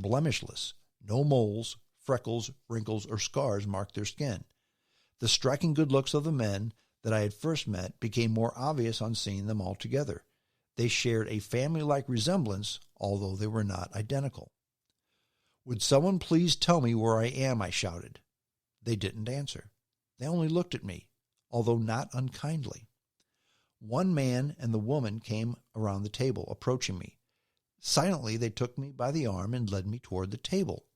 blemishless. No moles, freckles, wrinkles, or scars marked their skin. The striking good looks of the men that I had first met became more obvious on seeing them all together. They shared a family-like resemblance, although they were not identical. "Would someone please tell me where I am?" I shouted. They didn't answer. They only looked at me, although not unkindly. One man and the woman came around the table, approaching me. Silently, they took me by the arm and led me toward the table.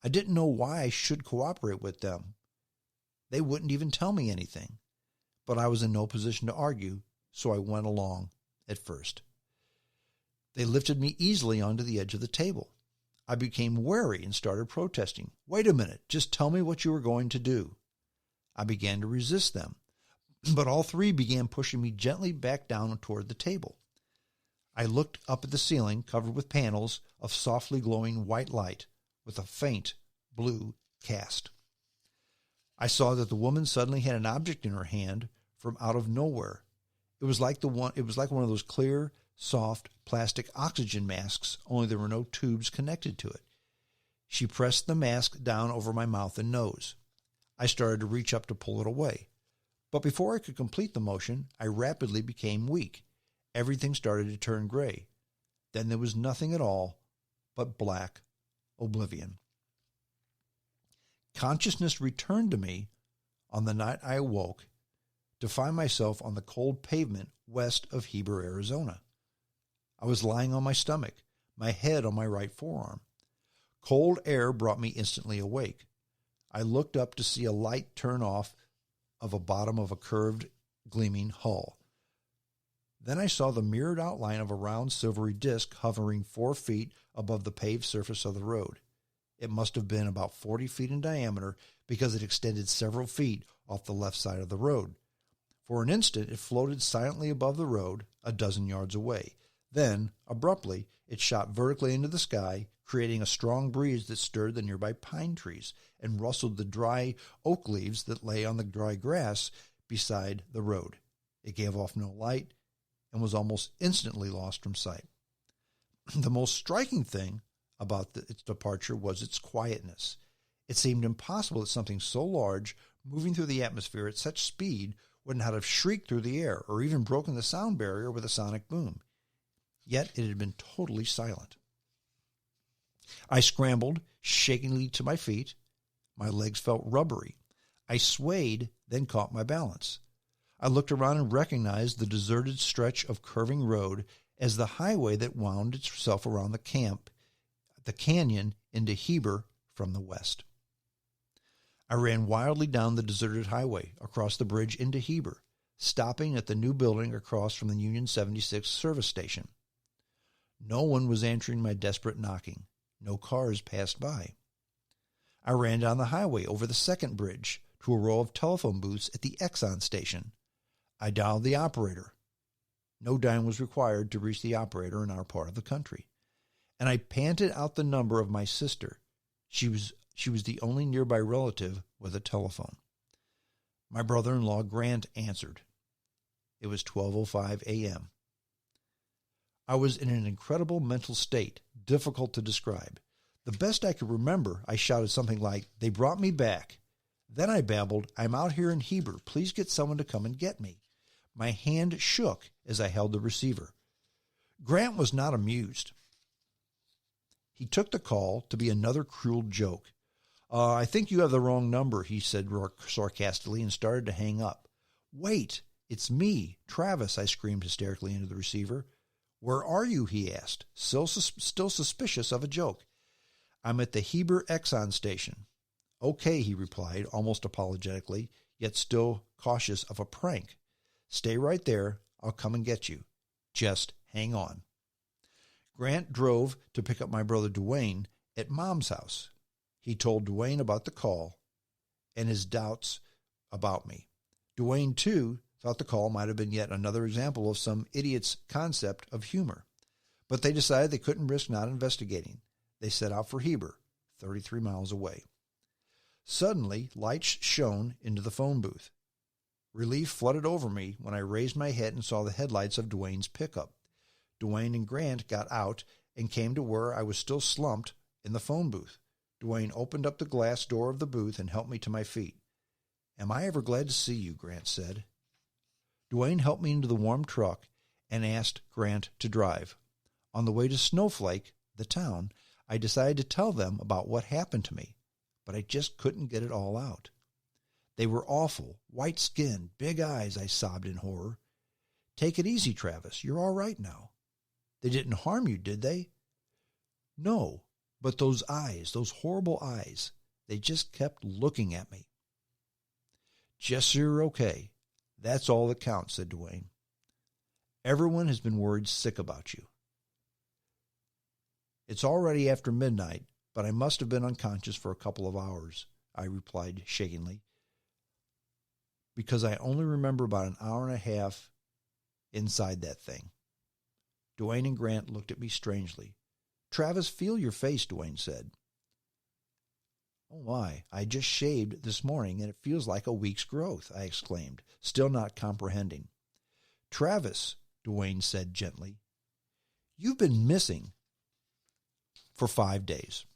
I didn't know why I should cooperate with them. They wouldn't even tell me anything. But I was in no position to argue, so I went along at first. They lifted me easily onto the edge of the table. I became wary and started protesting. "Wait a minute, just tell me what you are going to do." I began to resist them, but all three began pushing me gently back down toward the table. I looked up at the ceiling, covered with panels of softly glowing white light with a faint blue cast. I saw that the woman suddenly had an object in her hand from out of nowhere. It was like one of those clear, soft plastic oxygen masks, only there were no tubes connected to it. She pressed the mask down over my mouth and nose. I started to reach up to pull it away. But before I could complete the motion, I rapidly became weak. Everything started to turn gray. Then there was nothing at all but black oblivion. Consciousness returned to me on the night I awoke to find myself on the cold pavement west of Heber, Arizona. I was lying on my stomach, my head on my right forearm. Cold air brought me instantly awake. I looked up to see a light turn off of a bottom of a curved, gleaming hull. Then I saw the mirrored outline of a round silvery disc hovering 4 feet above the paved surface of the road. It must have been about 40 feet in diameter because it extended several feet off the left side of the road. For an instant, it floated silently above the road, a dozen yards away. Then, abruptly, it shot vertically into the sky, creating a strong breeze that stirred the nearby pine trees and rustled the dry oak leaves that lay on the dry grass beside the road. It gave off no light and was almost instantly lost from sight. The most striking thing about its departure was its quietness. It seemed impossible that something so large, moving through the atmosphere at such speed, would not have shrieked through the air or even broken the sound barrier with a sonic boom. Yet it had been totally silent. I scrambled shakingly to my feet. My legs felt rubbery. I swayed, then caught my balance. I looked around and recognized the deserted stretch of curving road as the highway that wound itself around the canyon into Heber from the west. I ran wildly down the deserted highway, across the bridge into Heber, stopping at the new building across from the Union 76 service station. No one was answering my desperate knocking. No cars passed by. I ran down the highway over the second bridge to a row of telephone booths at the Exxon station. I dialed the operator. No dime was required to reach the operator in our part of the country. And I panted out the number of my sister. She was the only nearby relative with a telephone. My brother-in-law Grant answered. It was 12:05 a.m. I was in an incredible mental state, difficult to describe. The best I could remember, I shouted something like, "They brought me back." Then I babbled, "I'm out here in Heber. Please get someone to come and get me." My hand shook as I held the receiver. Grant was not amused. He took the call to be another cruel joke. I think you have the wrong number," he said sarcastically, and started to hang up. "Wait, it's me, Travis," I screamed hysterically into the receiver. "Where are you?" he asked, still suspicious of a joke. "I'm at the Heber Exxon station." "Okay," he replied, almost apologetically, yet still cautious of a prank. "Stay right there. I'll come and get you. Just hang on." Grant drove to pick up my brother Dwayne at Mom's house. He told Dwayne about the call and his doubts about me. Dwayne, too, thought the call might have been yet another example of some idiot's concept of humor. But they decided they couldn't risk not investigating. They set out for Heber, 33 miles away. Suddenly, lights shone into the phone booth. Relief flooded over me when I raised my head and saw the headlights of Dwayne's pickup. Dwayne and Grant got out and came to where I was still slumped in the phone booth. Dwayne opened up the glass door of the booth and helped me to my feet. Am I ever glad to see you, Grant said. Dwayne helped me into the warm truck and asked Grant to drive. On the way to Snowflake, the town, I decided to tell them about what happened to me, but I just couldn't get it all out. They were awful, white-skinned, big eyes, I sobbed in horror. Take it easy, Travis. You're all right now. They didn't harm you, did they? No, but those eyes, those horrible eyes, they just kept looking at me. Just so you're okay. That's all that counts, said Dwayne. Everyone has been worried sick about you. It's already after midnight, but I must have been unconscious for a couple of hours, I replied shakingly, because I only remember about an hour and a half inside that thing. Dwayne and Grant looked at me strangely. Travis, feel your face, Dwayne said. Oh my, I just shaved this morning and it feels like a week's growth, I exclaimed, still not comprehending. Travis, Dwayne said gently, you've been missing for 5 days.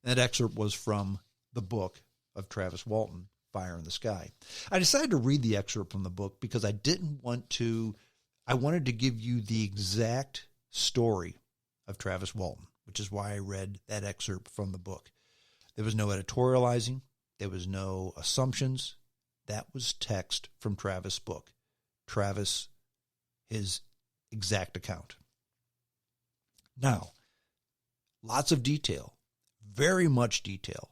That excerpt was from the book of Travis Walton, Fire in the Sky. I decided to read the excerpt from the book because I wanted to give you the exact story of Travis Walton, which is why I read that excerpt from the book. There was no editorializing. There was no assumptions. That was text from Travis' book. Travis, his exact account. Now, lots of detail, very much detail.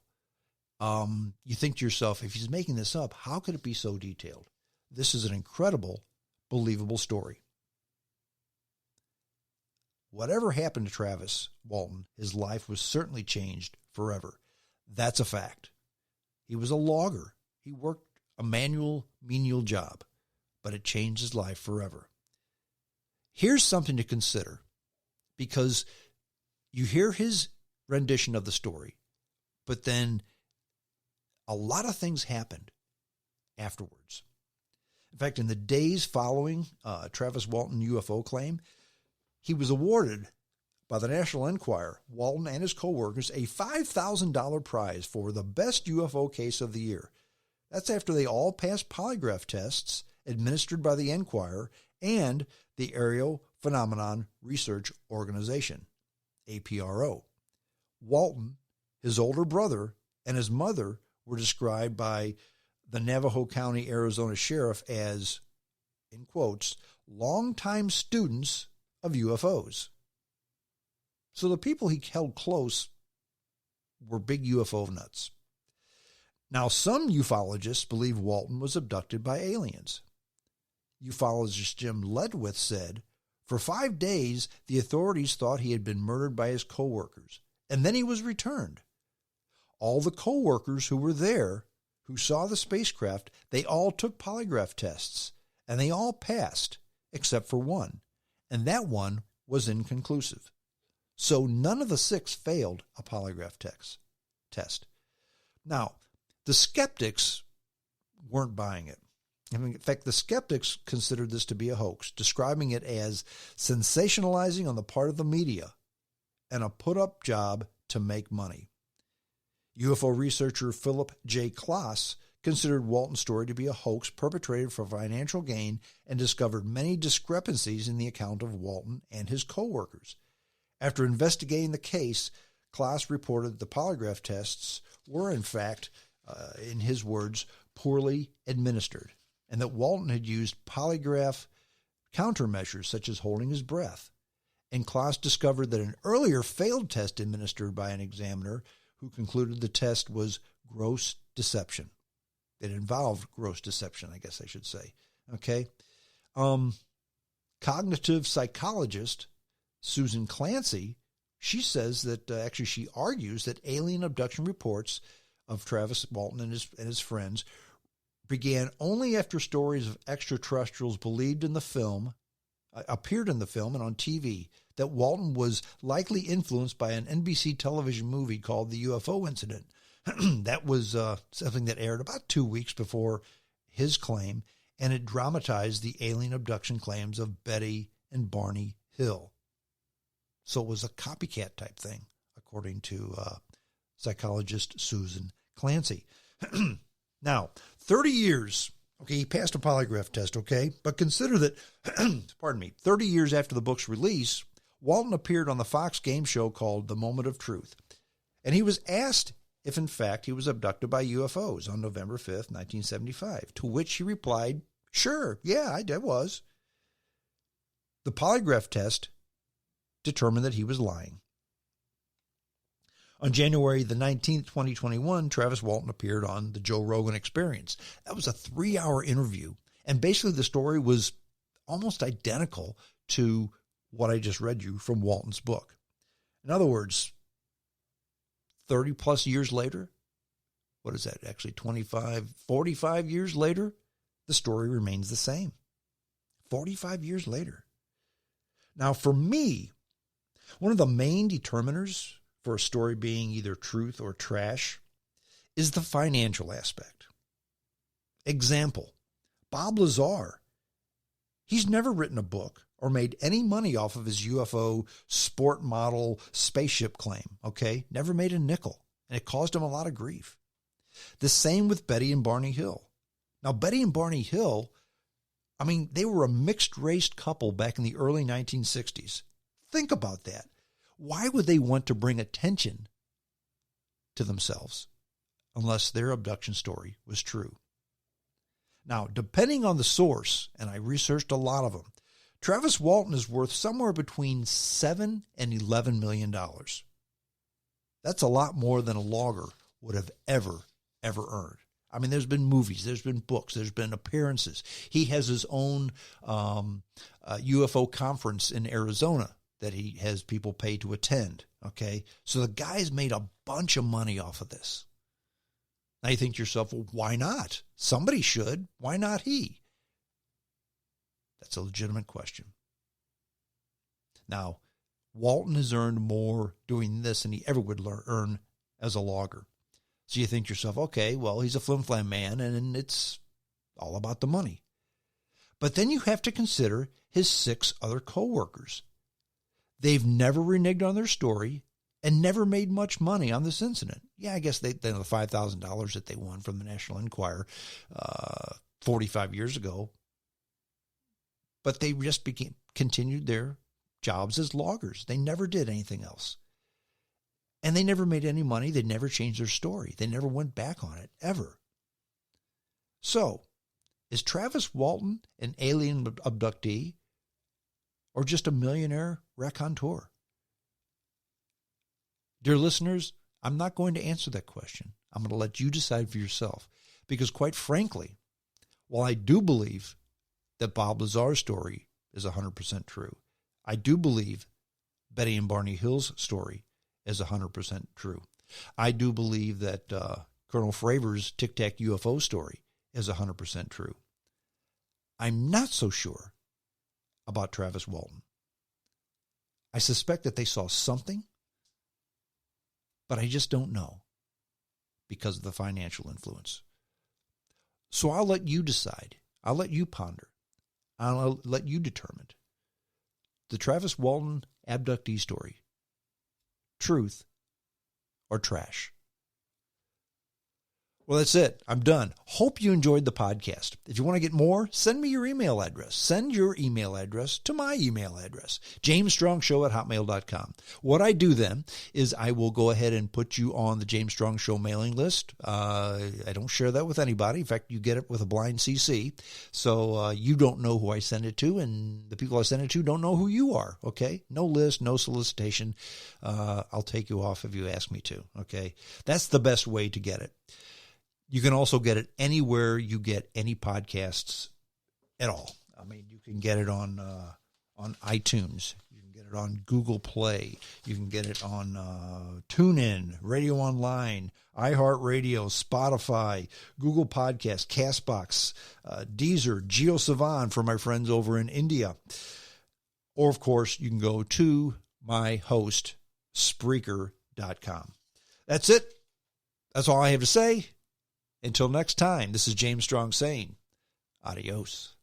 You think to yourself, if he's making this up, how could it be so detailed? This is an incredible, believable story. Whatever happened to Travis Walton, his life was certainly changed forever. That's a fact. He was a logger. He worked a manual, menial job, but it changed his life forever. Here's something to consider, because you hear his rendition of the story, but then a lot of things happened afterwards. In fact, in the days following Travis Walton UFO claim, he was awarded by the National Enquirer, Walton and his co-workers, a $5,000 prize for the best UFO case of the year. That's after they all passed polygraph tests administered by the Enquirer and the Aerial Phenomenon Research Organization, APRO. Walton, his older brother, and his mother were described by the Navajo County, Arizona sheriff as, in quotes, longtime students of UFOs. So the people he held close were big UFO nuts. Now, some ufologists believe Walton was abducted by aliens. Ufologist Jim Ledwith said, for 5 days, the authorities thought he had been murdered by his co-workers, and then he was returned. All the co-workers who were there, who saw the spacecraft, they all took polygraph tests, and they all passed, except for one, and that one was inconclusive. So none of the 6 failed a polygraph test. Now, the skeptics weren't buying it. In fact, the skeptics considered this to be a hoax, describing it as sensationalizing on the part of the media and a put-up job to make money. UFO researcher Philip J. Klass considered Walton's story to be a hoax perpetrated for financial gain and discovered many discrepancies in the account of Walton and his co-workers. After investigating the case, Klass reported the polygraph tests were, in fact, in his words, poorly administered, and that Walton had used polygraph countermeasures such as holding his breath. And Klass discovered that an earlier failed test administered by an examiner who concluded the test was gross deception. It involved gross deception, I guess I should say. Okay. Cognitive psychologist Susan Clancy, she says that, actually she argues that alien abduction reports of Travis Walton and his friends began only after stories of extraterrestrials believed in the film, appeared in the film and on TV, that Walton was likely influenced by an NBC television movie called The UFO Incident. That was something that aired about 2 weeks before his claim, and it dramatized the alien abduction claims of Betty and Barney Hill. So it was a copycat type thing, according to psychologist Susan Clancy. Now, 30 years, okay, he passed a polygraph test, okay? But consider that, 30 years after the book's release, Walton appeared on the Fox game show called The Moment of Truth. And he was asked if, in fact, he was abducted by UFOs on November 5th, 1975, to which he replied, sure, yeah, I was. The polygraph test determined that he was lying. On January the 19th, 2021, Travis Walton appeared on the Joe Rogan Experience. That was a 3-hour interview, and basically the story was almost identical to what I just read you from Walton's book. In other words, 30 plus years later, what is that, actually 45 years later, the story remains the same. 45 years later. Now, for me, one of the main determiners for a story being either truth or trash is the financial aspect. Example, Bob Lazar. He's never written a book or made any money off of his UFO sport model spaceship claim, okay? Never made a nickel, and it caused him a lot of grief. The same with Betty and Barney Hill. Now, Betty and Barney Hill, I mean, they were a mixed-race couple back in the early 1960s. Think about that. Why would they want to bring attention to themselves unless their abduction story was true? Now, depending on the source, and I researched a lot of them, Travis Walton is worth somewhere between $7 and $11 million. That's a lot more than a logger would have ever earned. I mean, there's been movies, there's been books, there's been appearances. He has his own UFO conference in Arizona that he has people pay to attend, okay? So the guy's made a bunch of money off of this. Now you think to yourself, well, why not? Somebody should. Why not he? That's a legitimate question. Now, Walton has earned more doing this than he ever would earn as a logger. So you think to yourself, okay, well, he's a flim-flam man, and it's all about the money. But then you have to consider his 6 other co-workers. They've never reneged on their story and never made much money on this incident. Yeah, I guess they the $5,000 that they won from the National Enquirer 45 years ago. But they just continued their jobs as loggers. They never did anything else. And they never made any money. They never changed their story. They never went back on it, ever. So, is Travis Walton an alien abductee or just a millionaire raconteur? Dear listeners, I'm not going to answer that question. I'm going to let you decide for yourself. Because quite frankly, while I do believe that Bob Lazar's story is 100% true, I do believe Betty and Barney Hill's story is 100% true. I do believe that Colonel Fravier's Tic Tac UFO story is 100% true. I'm not so sure about Travis Walton. I suspect that they saw something, but I just don't know because of the financial influence. So I'll let you decide. I'll let you ponder. I'll let you determine. The Travis Walton abductee story. Truth or trash? Well, that's it. I'm done. Hope you enjoyed the podcast. If you want to get more, send me your email address. Send your email address to my email address, jamesstrongshow@hotmail.com. What I do then is I will go ahead and put you on the James Strong Show mailing list. I don't share that with anybody. In fact, you get it with a blind CC. So you don't know who I send it to, and the people I send it to don't know who you are, okay? No list, no solicitation. I'll take you off if you ask me to, okay? That's the best way to get it. You can also get it anywhere you get any podcasts at all. I mean, you can get it on iTunes. You can get it on Google Play. You can get it on TuneIn, Radio Online, iHeartRadio, Spotify, Google Podcasts, Castbox, Deezer, JioSavan for my friends over in India. Or, of course, you can go to my host, Spreaker.com. That's it. That's all I have to say. Until next time, this is James Strong saying, adios.